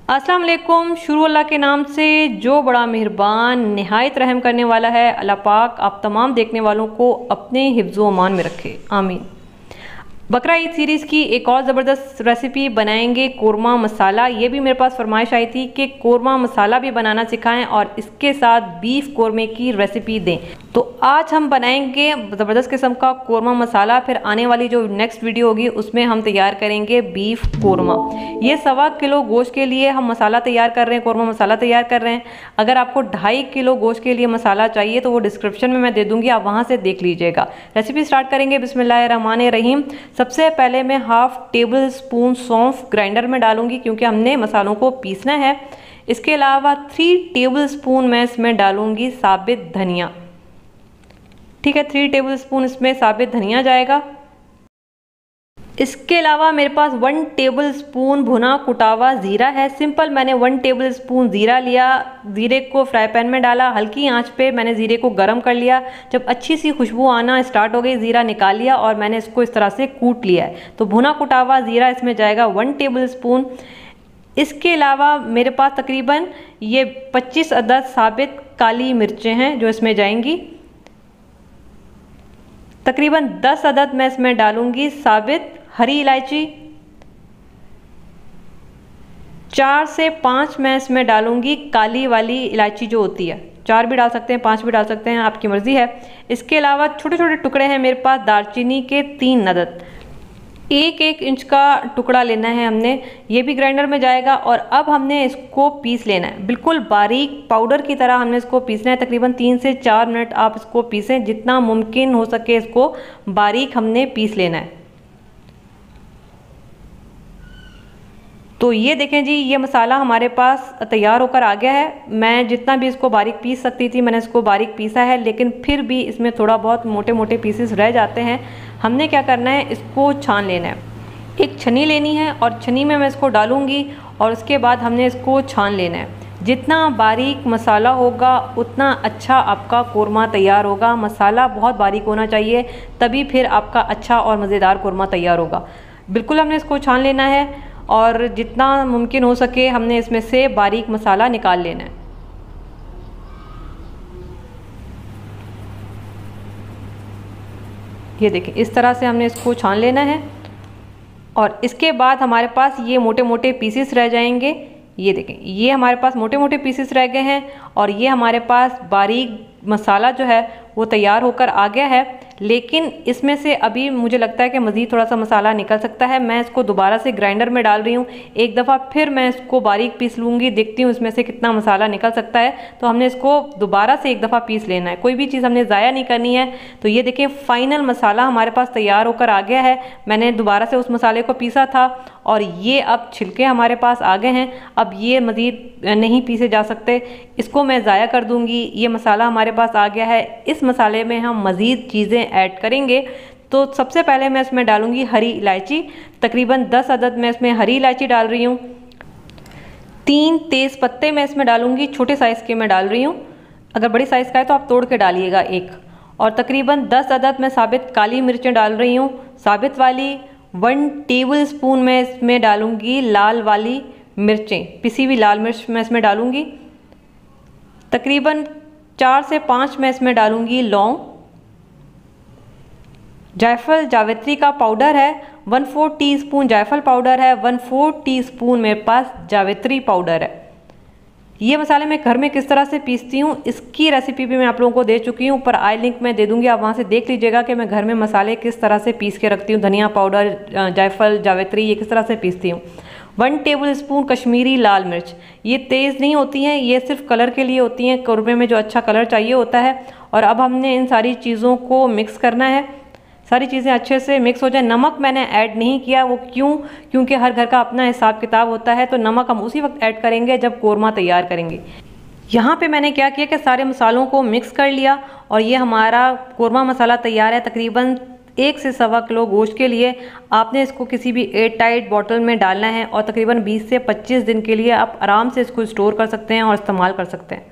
अस्सलाम वालेकुम। शुरू अल्लाह के नाम से जो बड़ा मेहरबान निहायत रहम करने वाला है। अल्लाह पाक आप तमाम देखने वालों को अपने हिफ्ज़ो अमान में रखे, आमीन। बकरा ईद सीरीज़ की एक और ज़बरदस्त रेसिपी बनाएंगे कोरमा मसाला। ये भी मेरे पास फरमाइश आई थी कि कोरमा मसाला भी बनाना सिखाएं और इसके साथ बीफ कोरमे की रेसिपी दें। तो आज हम बनाएंगे ज़बरदस्त किस्म का कोरमा मसाला। फिर आने वाली जो नेक्स्ट वीडियो होगी उसमें हम तैयार करेंगे बीफ कोरमा। ये 1.25 किलो गोश्त के लिए हम मसाला तैयार कर रहे हैं, कोरमा मसाला तैयार कर रहे हैं। अगर आपको 2.5 किलो गोश्त के लिए मसाला चाहिए तो वो डिस्क्रिप्शन में मैं दे दूँगी, आप वहाँ से देख लीजिएगा। रेसिपी स्टार्ट करेंगे। बिस्मिल्लाहिर्रहमानिर्रहीम। सबसे पहले मैं 1/2 टेबल स्पून सौंफ ग्राइंडर में डालूंगी क्योंकि हमने मसालों को पीसना है। इसके अलावा 3 टेबल स्पून मैं इसमें डालूंगी साबित धनिया। ठीक है, 3 टेबल स्पून इसमें साबित धनिया जाएगा। इसके अलावा मेरे पास 1 टेबल स्पून भुना कुटावा ज़ीरा है। सिंपल मैंने 1 टेबल स्पून ज़ीरा लिया, ज़ीरे को फ्राई पैन में डाला, हल्की आंच पे मैंने ज़ीरे को गर्म कर लिया। जब अच्छी सी खुशबू आना स्टार्ट हो गई, ज़ीरा निकाल लिया और मैंने इसको इस तरह से कूट लिया है। तो भुना कुटावा ज़ीरा इसमें जाएगा 1 टेबल स्पून। इसके अलावा मेरे पास तकरीबन ये 25 अदद साबित काली मिर्चें हैं जो इसमें जाएंगी। तकरीबन 10 अदद मैं इसमें डालूंगी साबित हरी इलायची। 4 से 5 मैं इसमें डालूंगी काली वाली इलायची जो होती है। 4 भी डाल सकते हैं, 5 भी डाल सकते हैं, आपकी मर्ज़ी है। इसके अलावा छोटे छोटे टुकड़े हैं मेरे पास दालचीनी के 3 अदद। 1-1 इंच का टुकड़ा लेना है हमने, ये भी ग्राइंडर में जाएगा। और अब हमने इसको पीस लेना है, बिल्कुल बारीक पाउडर की तरह हमने इसको पीसना है। तकरीबन 3 से 4 मिनट आप इसको पीसें, जितना मुमकिन हो सके इसको बारीक हमने पीस लेना है। तो ये देखें जी, ये मसाला हमारे पास तैयार होकर आ गया है। मैं जितना भी इसको बारीक पीस सकती थी मैंने इसको बारीक पीसा है, लेकिन फिर भी इसमें थोड़ा बहुत मोटे मोटे पीसेस रह जाते हैं। हमने क्या करना है, इसको छान लेना है। एक छन्नी लेनी है और छन्नी में मैं इसको डालूंगी और उसके बाद हमने इसको छान लेना है। जितना बारीक मसाला होगा उतना अच्छा आपका कोरमा तैयार होगा। मसाला बहुत बारीक होना चाहिए, तभी फिर आपका अच्छा और मज़ेदार कोरमा तैयार होगा। बिल्कुल हमने इसको छान लेना है और जितना मुमकिन हो सके हमने इसमें से बारीक मसाला निकाल लेना है। ये देखिए, इस तरह से हमने इसको छान लेना है और इसके बाद हमारे पास ये मोटे मोटे पीसेस रह जाएंगे। ये देखें, ये हमारे पास मोटे मोटे पीसेस रह गए हैं और ये हमारे पास बारीक मसाला जो है वो तैयार होकर आ गया है। लेकिन इसमें से अभी मुझे लगता है कि मज़ीद थोड़ा सा मसाला निकल सकता है। मैं इसको दोबारा से ग्राइंडर में डाल रही हूँ। एक दफ़ा फिर मैं इसको बारीक पीस लूँगी, देखती हूँ इसमें से कितना मसाला निकल सकता है। तो हमने इसको दोबारा से एक दफ़ा पीस लेना है, कोई भी चीज़ हमने ज़ाया नहीं करनी है। तो ये देखिए, फ़ाइनल मसाला हमारे पास तैयार होकर आ गया है। मैंने दोबारा से उस मसाले को पीसा था और ये अब छिलके हमारे पास आ गए हैं। अब ये मज़ीद नहीं पीसे जा सकते, इसको मैं ज़ाया कर दूँगी। ये मसाला हमारे पास आ गया है। इस मसाले में हम मज़ीद चीज़ें ऐड करेंगे। तो सबसे पहले मैं इसमें डालूंगी हरी इलायची। तकरीबन 10 अदद मैं इसमें हरी इलायची डाल रही हूँ। 3 तेज़ पत्ते मैं इसमें डालूंगी, छोटे साइज़ के मैं डाल रही हूँ। अगर बड़ी साइज़ का है तो आप तोड़ के डालिएगा एक। और तकरीबन 10 अदद मैं साबित काली मिर्चें डाल रही हूँ, साबित वाली। 1 टेबल स्पून मैं इसमें डालूंगी लाल वाली मिर्चें, पिसी हुई लाल मिर्च मैं इसमें डालूंगी। तकरीबन 4 से 5 मैं इसमें डालूंगी लौंग। जायफल जावित्री का पाउडर है, 1/4 टीस्पून जायफल पाउडर है, 1/4 टीस्पून मेरे पास जावित्री पाउडर है। ये मसाले मैं घर में किस तरह से पीसती हूँ इसकी रेसिपी भी मैं आप लोगों को दे चुकी हूँ, ऊपर आई लिंक में दे दूँगी, आप वहाँ से देख लीजिएगा कि मैं घर में मसाले किस तरह से पीस के रखती हूँ। धनिया पाउडर, जायफल जावित्री, ये किस तरह से पीसती हूँ। 1 टेबल स्पून कश्मीरी लाल मिर्च, ये तेज़ नहीं होती हैं, ये सिर्फ कलर के लिए होती हैं, कोरमे में जो अच्छा कलर चाहिए होता है। और अब हमने इन सारी चीज़ों को मिक्स करना है, सारी चीज़ें अच्छे से मिक्स हो जाए। नमक मैंने ऐड नहीं किया, वो क्योंकि हर घर का अपना हिसाब किताब होता है, तो नमक हम उसी वक्त ऐड करेंगे जब कोरमा तैयार करेंगे। यहाँ पे मैंने क्या किया कि सारे मसालों को मिक्स कर लिया और ये हमारा कोरमा मसाला तैयार है। तकरीबन 1 से 1.25 किलो गोश्त के लिए आपने इसको किसी भी एयर टाइट बॉटल में डालना है और तकरीबन 20 से 25 दिन के लिए आप आराम से इसको स्टोर कर सकते हैं और इस्तेमाल कर सकते हैं।